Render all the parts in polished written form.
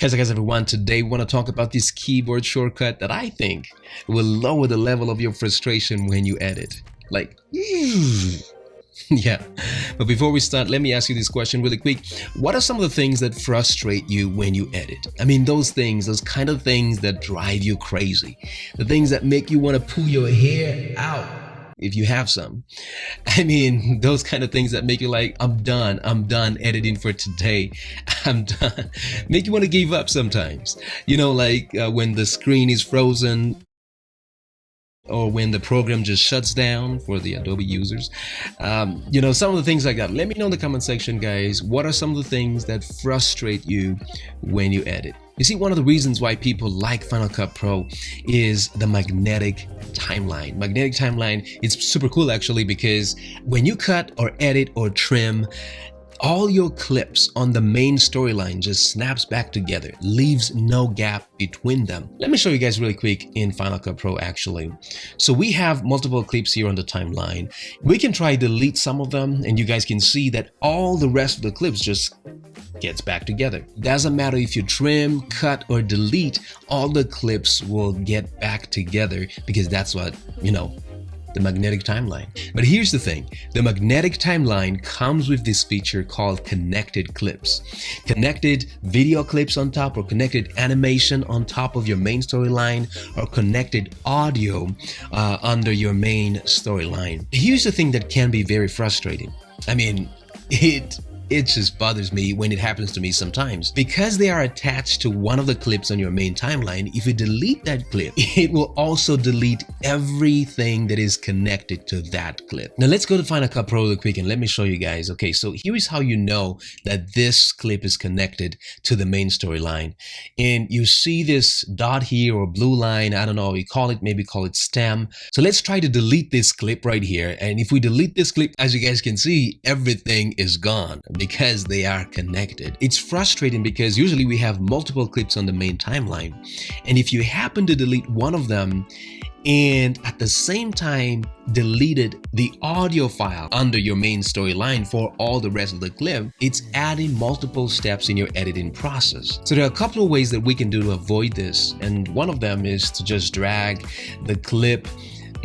Guys, everyone, today we want to talk about this keyboard shortcut that I think will lower the level of your frustration when you edit. Like, yeah. But before we start, let me ask you this question really quick. What are some of the things that frustrate you when you edit? I mean, those kind of things that drive you crazy. The things that make you want to pull your hair out, if you have some. I mean, those kind of things that make you like, I'm done editing for today. I'm done. Make you want to give up sometimes. You know, like when the screen is frozen, or when the program just shuts down for the Adobe users. You know, some of the things like that. Let me know in the comment section, guys, what are some of the things that frustrate you when you edit? You see, one of the reasons why people like Final Cut Pro is the magnetic timeline. Magnetic timeline is super cool actually, because when you cut or edit or trim, all your clips on the main storyline just snaps back together, leaves no gap between them. Let me show you guys really quick in Final Cut Pro actually. So we have multiple clips here on the timeline. We can try delete some of them and you guys can see that all the rest of the clips just gets back together. Doesn't matter if you trim, cut, or delete, all the clips will get back together because that's what, you know, the magnetic timeline. But here's the thing, the magnetic timeline comes with this feature called connected clips. Connected video clips on top, or connected animation on top of your main storyline, or connected audio under your main storyline. Here's the thing that can be very frustrating. I mean, it just bothers me when it happens to me sometimes. Because they are attached to one of the clips on your main timeline, if you delete that clip, it will also delete everything that is connected to that clip. Now let's go to Final Cut Pro real quick and let me show you guys. Okay, so here is how you know that this clip is connected to the main storyline. And you see this dot here or blue line, I don't know, maybe call it stem. So let's try to delete this clip right here. And if we delete this clip, as you guys can see, everything is gone, because they are connected. It's frustrating because usually we have multiple clips on the main timeline. And if you happen to delete one of them and at the same time deleted the audio file under your main storyline for all the rest of the clip, it's adding multiple steps in your editing process. So there are a couple of ways that we can do to avoid this. And one of them is to just drag the clip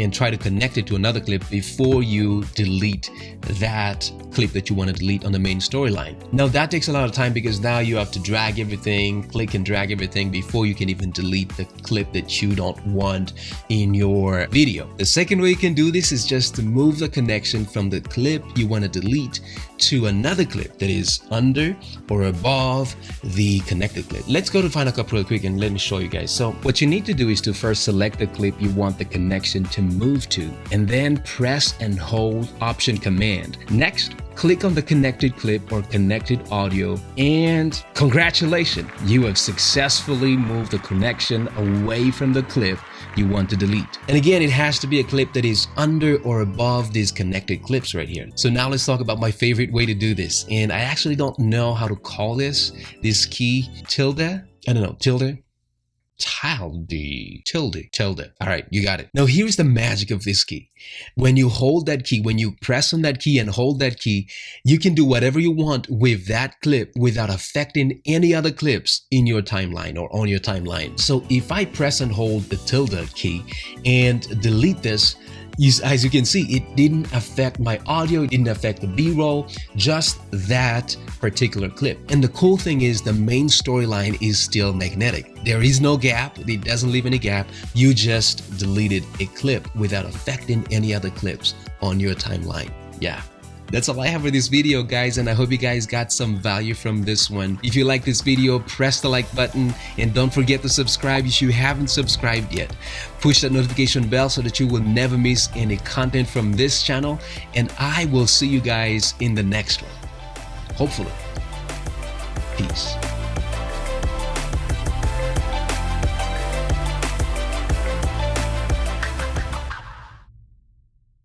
and try to connect it to another clip before you delete that clip that you want to delete on the main storyline. Now that takes a lot of time because now you have to drag everything, click and drag everything before you can even delete the clip that you don't want in your video. The second way you can do this is just to move the connection from the clip you want to delete to another clip that is under or above the connected clip. Let's go to Final Cut Pro real quick and let me show you guys. So what you need to do is to first select the clip you want the connection to move to, and then press and hold Option Command. Next, click on the connected clip or connected audio, and congratulations, you have successfully moved the connection away from the clip you want to delete. And again, it has to be a clip that is under or above these connected clips right here. So now let's talk about my favorite way to do this. And I actually don't know how to call this key, tilde. I don't know, tilde. Tilde. All right, you got it. Now here's the magic of this key. When you hold that key, when you press on that key and hold that key, you can do whatever you want with that clip without affecting any other clips in your timeline or on your timeline. So if I press and hold the tilde key and delete this, as you can see, it didn't affect my audio, it didn't affect the B-roll, just that particular clip. And the cool thing is the main storyline is still magnetic. There is no gap, it doesn't leave any gap. You just deleted a clip without affecting any other clips on your timeline. Yeah. That's all I have for this video, guys, and I hope you guys got some value from this one. If you like this video, press the like button and don't forget to subscribe if you haven't subscribed yet. Push that notification bell so that you will never miss any content from this channel, and I will see you guys in the next one. Hopefully. Peace.